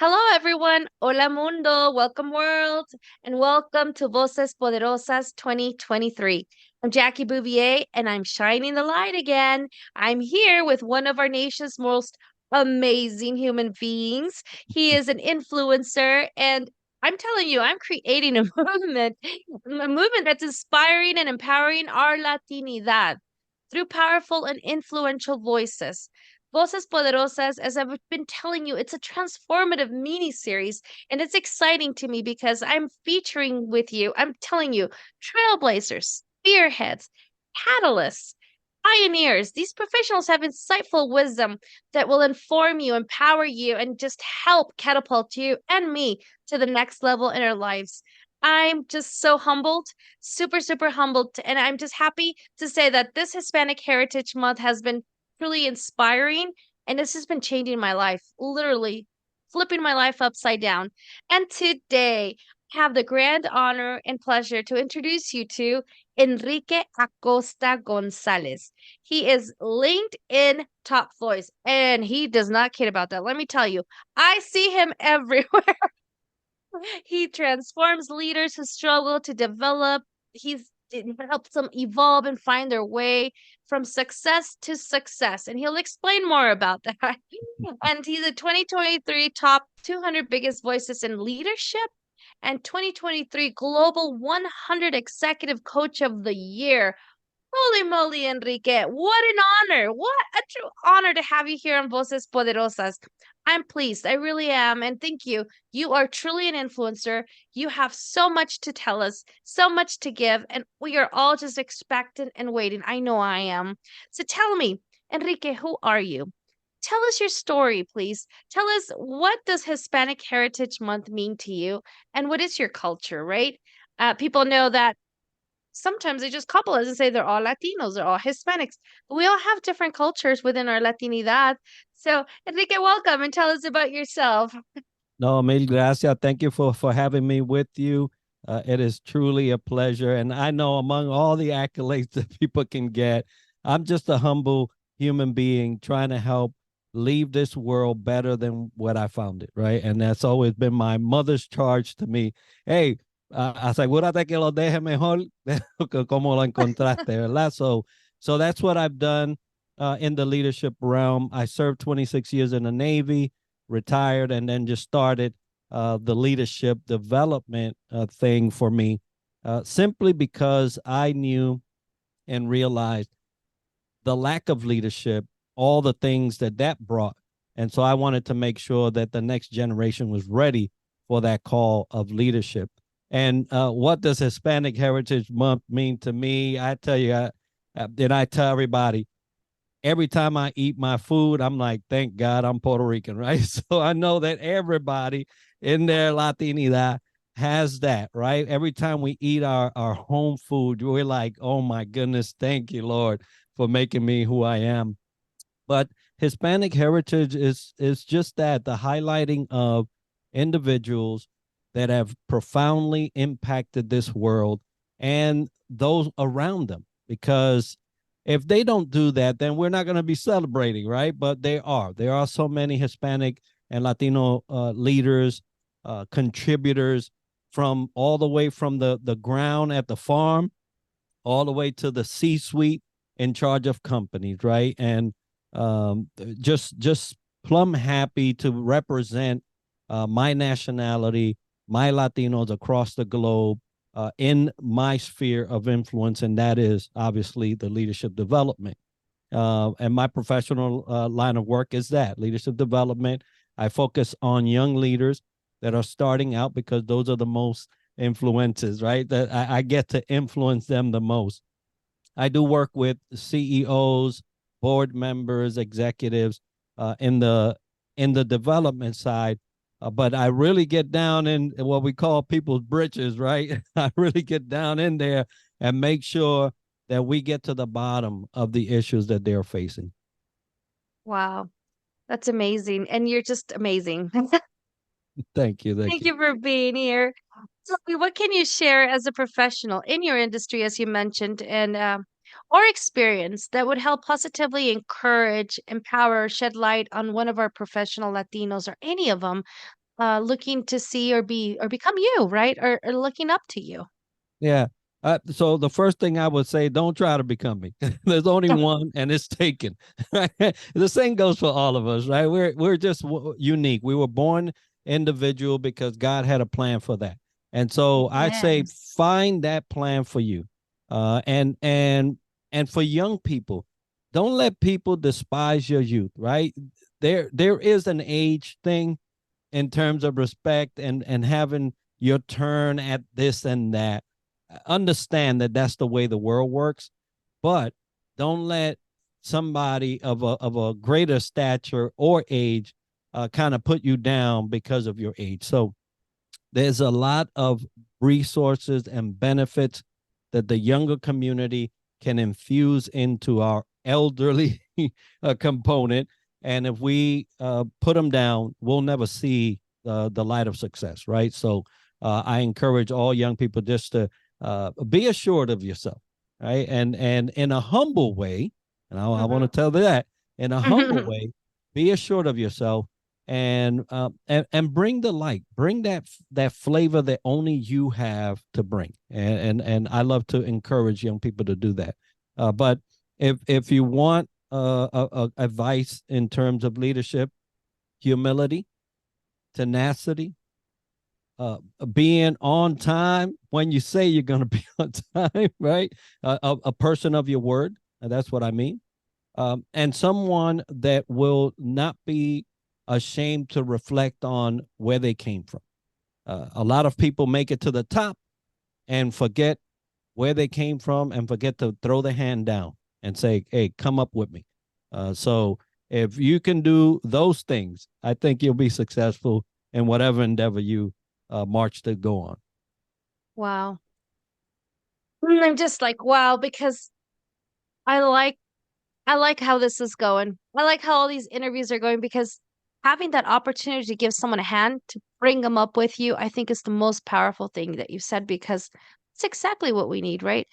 Hello, everyone. Hola, mundo. Welcome, world. And welcome to VOCES Poderosas 2023. I'm Jackie Bouvier, and I'm shining the light again. I'm here with one of our nation's most amazing human beings. He is an influencer, and I'm telling you, I'm creating a movement that's inspiring and empowering our Latinidad through powerful and influential voices. Voces Poderosas, as I've been telling you, it's a transformative mini series, and it's exciting to me because I'm featuring with you, I'm telling you, trailblazers, spearheads, catalysts, pioneers. These professionals have insightful wisdom that will inform you, empower you, and just help catapult you and me to the next level in our lives. I'm just so humbled, super, super humbled. And I'm just happy to say that this Hispanic Heritage Month has been truly inspiring. And this has been changing my life, literally flipping my life upside down. And today, I have the grand honor and pleasure to introduce you to Enrique Acosta Gonzalez. He is LinkedIn top voice, and he does not kid about that. Let me tell you, I see him everywhere. He transforms leaders who struggle to develop. It helps them evolve and find their way from success to success. And he'll explain more about that. And he's a 2023 top 200 biggest voices in leadership and 2023 Global 100 Executive Coach of the Year. Holy moly, Enrique. What an honor. What a true honor to have you here on Voces Poderosas. I'm pleased. I really am. And thank you. You are truly an influencer. You have so much to tell us, so much to give. And we are all just expectant and waiting. I know I am. So tell me, Enrique, who are you? Tell us your story, please. Tell us, what does Hispanic Heritage Month mean to you? And what is your culture, right? People know that sometimes they just couple us and say they're all Latinos, they're all Hispanics. But we all have different cultures within our Latinidad. So, Enrique, welcome and tell us about yourself. No, mil gracias. Thank you for having me with you. It is truly a pleasure. And I know among all the accolades that people can get, I'm just a humble human being trying to help leave this world better than what I found it, right? And that's always been my mother's charge to me. Hey, asegúrate que lo deje mejor que como lo encontraste, ¿verdad? So that's what I've done in the leadership realm. I served 26 years in the Navy, retired, and then just started the leadership development thing for me, simply because I knew and realized the lack of leadership, all the things that brought. And so I wanted to make sure that the next generation was ready for that call of leadership. And what does Hispanic Heritage Month mean to me? I tell you, I tell everybody, every time I eat my food, I'm like, thank God I'm Puerto Rican, right? So I know that everybody in their Latinidad has that, right? Every time we eat our home food, we're like, oh my goodness, thank you, Lord, for making me who I am. But Hispanic heritage is just that, the highlighting of individuals that have profoundly impacted this world and those around them. Because if they don't do that, then we're not going to be celebrating, right? But they are. There are so many Hispanic and Latino leaders, contributors, from all the way from the ground at the farm, all the way to the C-suite in charge of companies, right? And just plumb happy to represent my nationality, my Latinos across the globe, in my sphere of influence, and that is obviously the leadership development. And my professional line of work is that leadership development. I focus on young leaders that are starting out because those are the most influences, right? That I get to influence them the most. I do work with CEOs, board members, executives in the development side, but I really get down in what we call people's britches, right? I really get down in there and make sure that we get to the bottom of the issues that they're facing. Wow, that's amazing. And you're just amazing. Thank you. Thank Thank you. you for being here. Tell me, what can you share as a professional in your industry, as you mentioned, and or experience that would help positively encourage, empower, shed light on one of our professional Latinos or any of them looking to see or become you, right? Or looking up to you. Yeah. So the first thing I would say, don't try to become me. There's only one, and it's taken. The same goes for all of us, right? We're just unique. We were born individual because God had a plan for that. And so I say, Yes. find that plan for you. And for young people, don't let people despise your youth, right? There is an age thing in terms of respect and having your turn at this and that. Understand that that's the way the world works, but don't let somebody of a greater stature or age kind of put you down because of your age. So there's a lot of resources and benefits that the younger community can infuse into our elderly component. And if we put them down, we'll never see the light of success, right? So I encourage all young people just to be assured of yourself, right? And in a humble way, and I want to Mm-hmm. tell that in a humble way, be assured of yourself and bring the light, bring that flavor that only you have to bring. And I love to encourage young people to do that. But if you want advice in terms of leadership, humility, tenacity, being on time when you say you're going to be on time, right? A person of your word. That's what I mean. And someone that will not be ashamed to reflect on where they came from. A lot of people make it to the top and forget where they came from and forget to throw the hand down and say, hey, come up with me. So if you can do those things, I think you'll be successful in whatever endeavor you march to go on. Wow. I'm just like, wow, because I like I like how this is going. I like how all these interviews are going because having that opportunity to give someone a hand to bring them up with you, I think is the most powerful thing that you said because it's exactly what we need, right?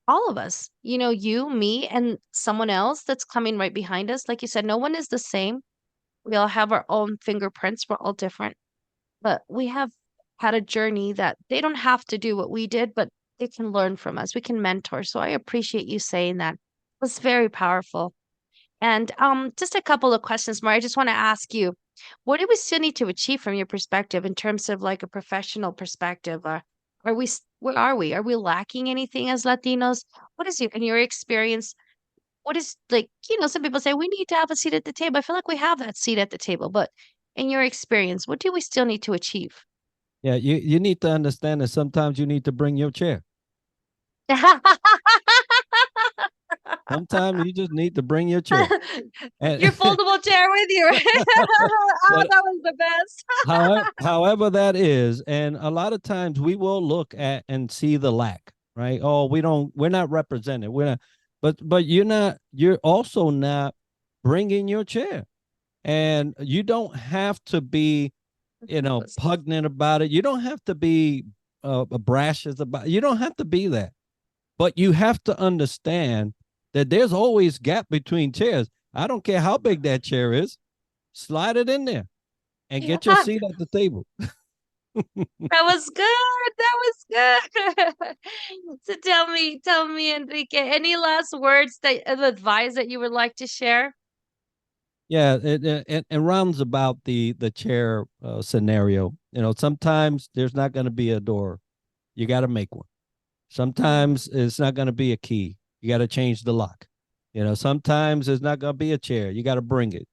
All of us, you, me, and someone else that's coming right behind us. Like you said, no one is the same. We all have our own fingerprints. We're all different, but we have had a journey that they don't have to do what we did, but they can learn from us. We can mentor. So I appreciate you saying that. It's very powerful. And just a couple of questions more. I just want to ask you, what do we still need to achieve from your perspective in terms of like a professional perspective? Are we, where are we? Are we lacking anything as Latinos? What is in your experience? What is like, some people say we need to have a seat at the table. I feel like we have that seat at the table, but in your experience, what do we still need to achieve? Yeah, you need to understand that sometimes you need to bring your chair. Sometimes you just need to bring your chair. And Your foldable chair with you. Oh, but that was the best. however that is, and a lot of times we will look at and see the lack, right? Oh, we're not represented. We're not, but you're also not bringing your chair. And you don't have to be, pugnant about it. You don't have to be brashes about it. You don't have to be that. But you have to understand that there's always gap between chairs. I don't care how big that chair is. Slide it in there and Yeah, get your seat at the table. that was good. That was good. So tell me, Enrique, any last words of advice that you would like to share? Yeah, it rounds about the chair scenario. Sometimes there's not going to be a door. You got to make one. Mm. Sometimes it's not going to be a key. You got to change the lock. Sometimes it's not going to be a chair. You got to bring it.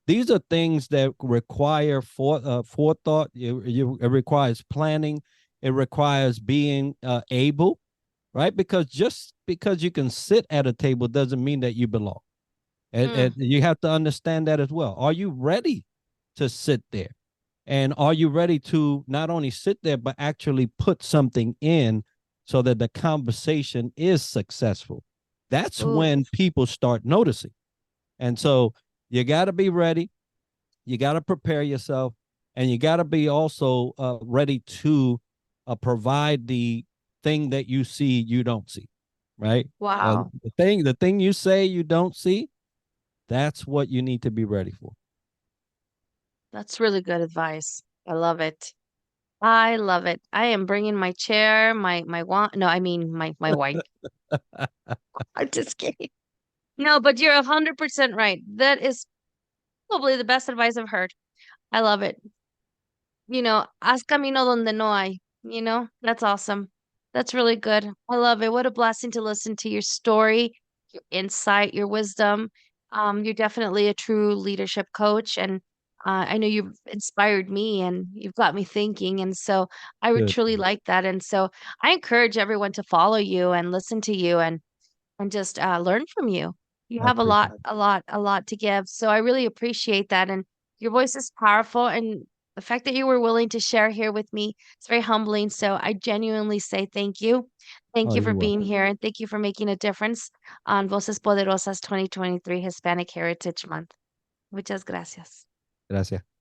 These are things that require forethought. It requires planning. It requires being able, right? Because just because you can sit at a table doesn't mean that you belong. And Mm. you have to understand that as well. Are you ready to sit there? And are you ready to not only sit there, but actually put something in so that the conversation is successful? That's Ooh, when people start noticing. And so you got to be ready. You got to prepare yourself. And you got to be also ready to provide the thing that you see you don't see, right? wow. The thing you say you don't see, that's what you need to be ready for. That's really good advice. I love it. I love it. I am bringing my chair, my wine. No, I mean my wine. I'm just kidding. No, but you're 100% right. That is probably the best advice I've heard. I love it. Haz camino donde no hay. That's awesome. That's really good. I love it. What a blessing to listen to your story, your insight, your wisdom. You're definitely a true leadership coach, and I know you've inspired me and you've got me thinking. And so I would Good. truly like that. And so I encourage everyone to follow you and listen to you and just learn from you. You I have a appreciate lot, it. a lot to give. So I really appreciate that. And your voice is powerful. And the fact that you were willing to share here with me, it's very humbling. So I genuinely say thank you. Thank Oh, you for you're being welcome. here. And thank you for making a difference on Voces Poderosas 2023 Hispanic Heritage Month. Muchas gracias. Gracias.